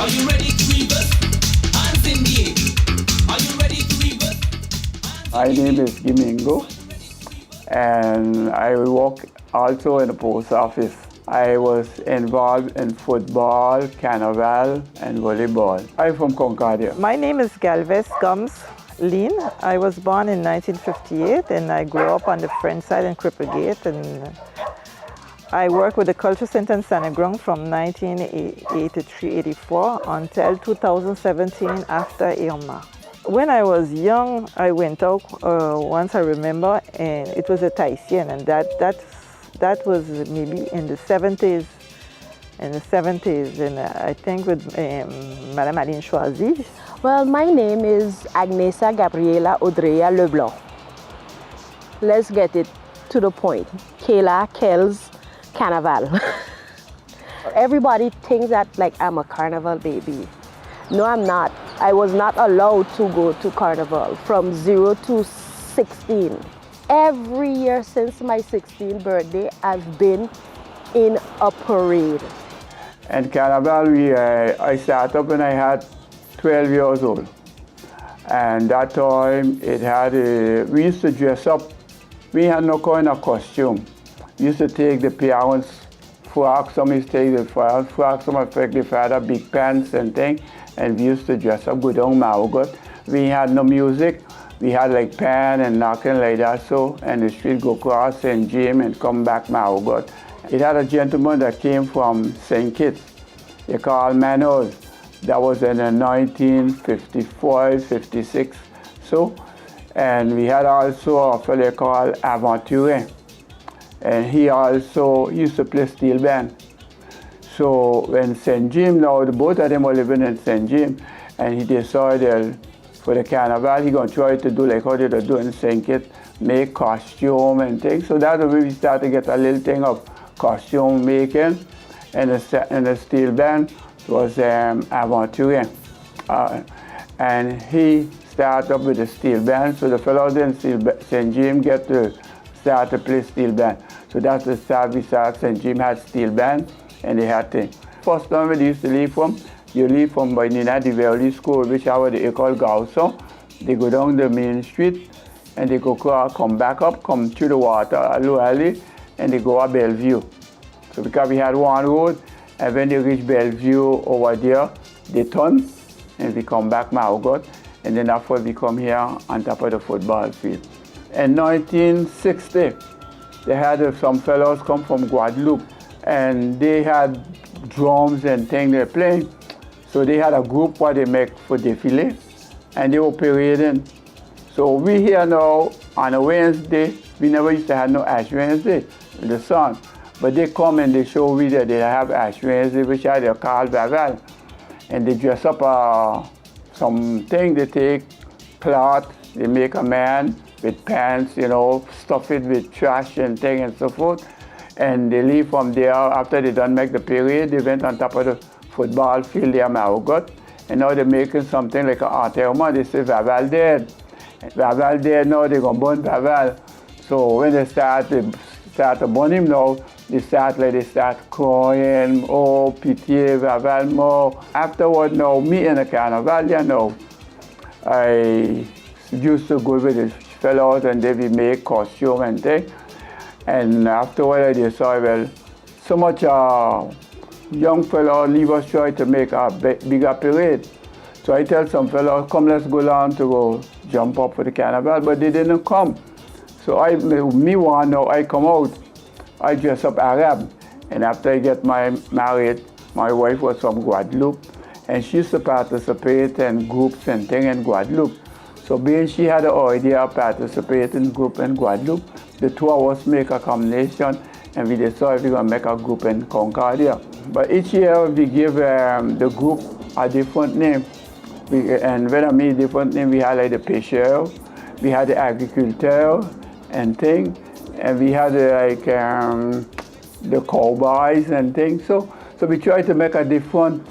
Are you ready to reverse? Hands in the air. Are you ready to reverse? My name is Mingau, and I work also in the post office. I was involved in football, carnival, and volleyball. I'm from Concordia. My name is Galves Lynn. I was born in 1958 and I grew up on the French side in Cripplegate, and I worked with the Culture Center in Sannegrong from 1983-84 until 2017 after Irma. When I was young, I went out once I remember, and it was a Tahitian, and that was maybe in the 70s. And I think with Madame Aline Choisy. Well, my name is Agnesa Gabriela Audrea Leblanc. Let's get it to the point. Kella, Kells, Carnaval. Everybody thinks that like I'm a carnival baby. No, I'm not. I was not allowed to go to carnival from 0 to 16. Every year since my 16th birthday, I've been in a parade. And carnival, I started up when I had 12 years old. And that time, we used to dress up. We had no kind of costume. We used to take the parents' frock, some used to take the parents' frock, some would take the father big pants and things. And we used to dress up, go down Margot. We had no music. We had like pan and knocking like that, so, and the street go across St. James and come back Margot. It had a gentleman that came from St. Kitts, they called Manos. That was in 1955, 56, so. And we had also a fellow called Aventure. And he also used to play steel band. So when St. James, now the both of them were living in St. James, and he decided for the carnival, he gonna try to do like how they do in St. Kitts, make costume and things. So that's when we started to get a little thing of costume making, and the steel band was Aventure. And he started up with the steel band, so the fellows in St. James get to start to play steel band. So that's the start we started. St. James had steel band, and they had things. First time we used to leave from, you leave from by Nina the Valley School, which are the école Galves. They go down the main street, and they go come back up, come through the water, a little alley, and they go up Bellevue. So because we had one road, and when they reach Bellevue over there, they turn, and we come back Margot, and then after we come here on top of the football field. In 1960, they had some fellows come from Guadeloupe, and they had drums and things they're playing. So they had a group what they make for défilé, and they were parading. So we here now on a Wednesday, we never used to have no Ash Wednesday in the sun. But they come and they show me that they have Ash Wednesday, which are they called Vaval. And they dress up something, they take cloth, they make a man with pants, stuff it with trash and things and so forth. And they leave from there. After they done make the parade, they went on top of the football field there, Margot. And now they're making something like an enterrement. They say Vaval dead. Vaval dead, now they're going to burn Vaval. So when they start to burn him now, they start crying, oh, pitié, Vaval more. Afterward, now, me and the carnaval, I used to go with the fellows and they would make costume and things. And afterward, I decided, well, so much young fellow leave us try to make a bigger parade. So I tell some fellow, come, let's go down to go jump up for the carnival, but they didn't come. So I come out, I dress up Arab. And after I get married, my wife was from Guadeloupe, and she used to participate in groups and things in Guadeloupe. So being she had the idea of participating in group in Guadeloupe, the two of us make a combination, and we decided we're going to make a group in Concordia. But each year we give the group a different name. And when I mean different name, we had like the pêcheur, we had the agriculteur and things, and we had the cowboys and things. So we try to make a different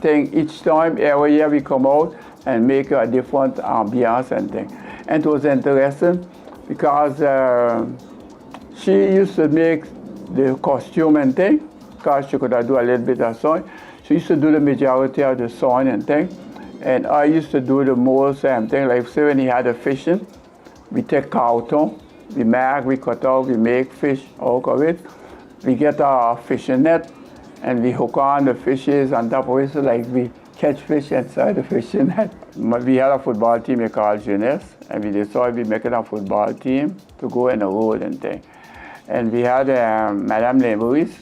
thing each time. Every year we come out and make a different ambiance and thing. And it was interesting because she used to make the costume and thing, because she could do a little bit of sewing. She used to do the majority of the sewing and thing. And I used to do the most thing. Like say when he had the fishing, we take carton, we make, we cut out, we make fish out of it. We get our fishing net and we hook on the fishes on top of it, so like we catch fish inside the fishing net. We had a football team we called Jeunesse, and we decided we making a football team to go in the road and thing. And we had Madame Lemoris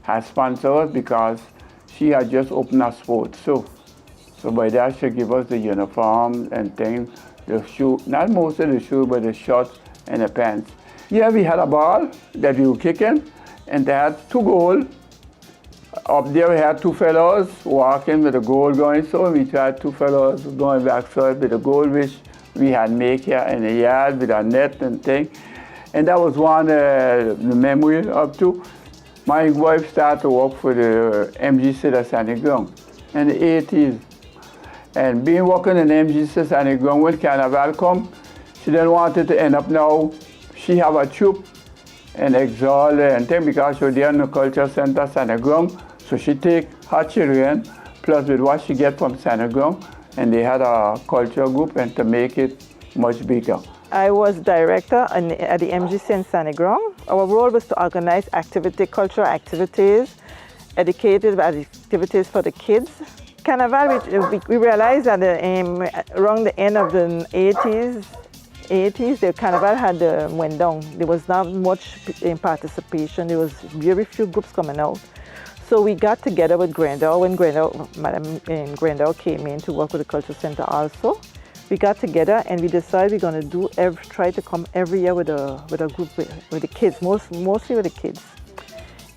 has sponsored us because she had just opened a sport. So by that she gave us the uniform and things, the shoe, not most of the shoe, but the shorts and the pants. Yeah, we had a ball that we were kicking, and they had 2 goals. Up there we had 2 fellows walking with the goal going, so we had 2 fellows going backside with the goal which we had made here in the yard with a net and thing. And that was one the memory up to. My wife started to work for the MGC de Saint-Martin in the 80s. And being working in MGC de Saint-Martin, when Carnival come, she didn't want it to end up now. She have a troop and exile and thing because she was there in the culture center Saint-Martin. So she take her children plus with what she get from Saint-Martin, and they had a culture group and to make it much bigger. I was director at the MGC in Saint-Martin. Our role was to organize cultural activities, educative activities for the kids. Carnival, we realized that around the end of the 80s, the Carnival had went down. There was not much participation. There was very few groups coming out. So we got together with Grandel when Madame Grandel came in to work with the Culture Center also. We got together and we decided we're going to try to come every year with a group with the kids, mostly with the kids.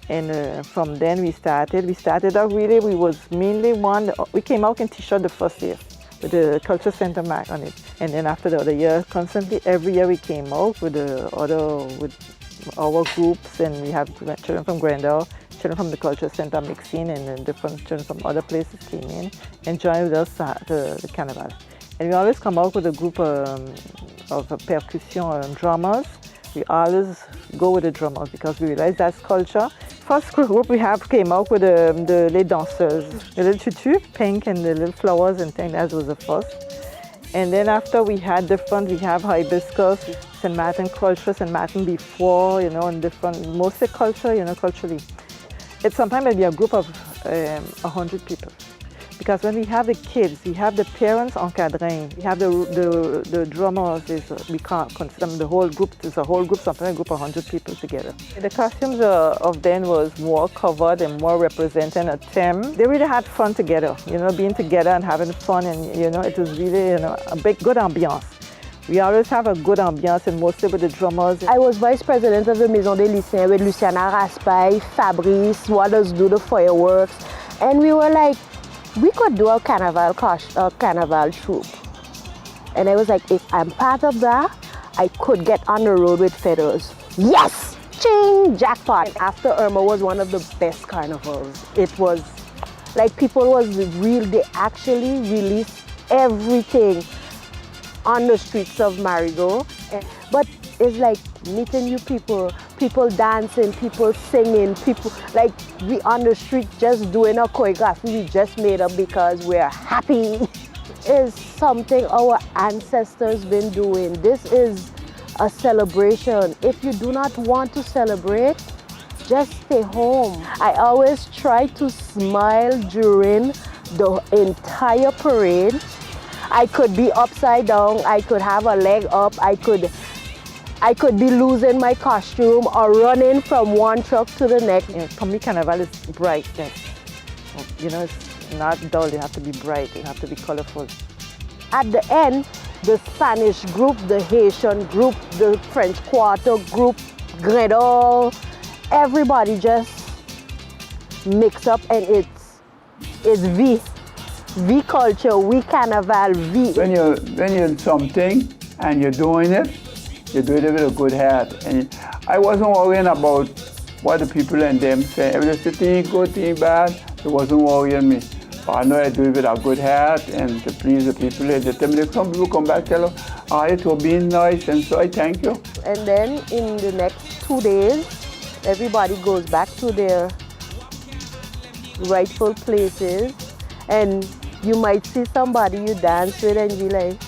And from then we started out really, we came out in T-shirt the first year with the Culture Center mark on it. And then after the other year, constantly every year we came out with our groups, and we have children from Grandel, children from the Culture Center mixing, and then different children from other places came in and joined with us the Carnival. And we always come out with a group of percussion drummers. We always go with the drummers because we realize that's culture. First group we came out with les danseuses, the little tutu, pink, and the little flowers and things. That was the first. And then after we have hibiscus, Saint-Martin culture, Saint-Martin before, and different, mostly culture, culturally. Sometimes it'll be a group of 100 people. Because when we have the kids, we have the parents encadrés, we have the drummers, we can't consider them the whole group, it's a whole group, sometimes a group of 100 people together. The costumes of then was more covered and more representing a theme. They really had fun together, being together and having fun, and it was really a good ambiance. We always have a good ambiance, and mostly with the drummers. I was vice president of the Maison des Lycéens with Luciana Raspail, Fabrice, who does do the fireworks, and we were like, we could do a carnival troupe. And I was like, if I'm part of that, I could get on the road with feathers. Yes! Ching! Jackpot! After Irma was one of the best carnivals. It was like people was real, they actually released everything on the streets of Marigot. But it's like meeting new people dancing, people singing, people like we on the street just doing a choreography we just made up because we're happy. It's something our ancestors been doing. This is a celebration. If you do not want to celebrate, just stay home. I always try to smile during the entire parade. I could be upside down, I could have a leg up, I could be losing my costume or running from one truck to the next. For me, Carnival is bright. It's not dull, you have to be bright, you have to be colorful. At the end, the Spanish group, the Haitian group, the French Quarter group, Grandel, everybody just mix up, and it's V culture, V carnival, V. When you're in something and you're doing it, you do it with a good heart. And I wasn't worrying about what the people and them say. If the thing good, thing bad, it wasn't worrying me. But I know I do it with a good heart and to please the people. Some people come back and tell them, it was being nice, and so I thank you. And then in the next 2 days, everybody goes back to their rightful places, and you might see somebody you dance with and be like,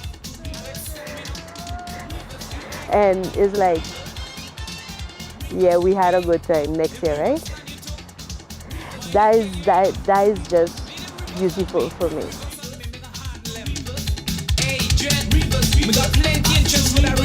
and it's like, yeah, we had a good time next year, right? That is just beautiful for me. We got plenty interest with our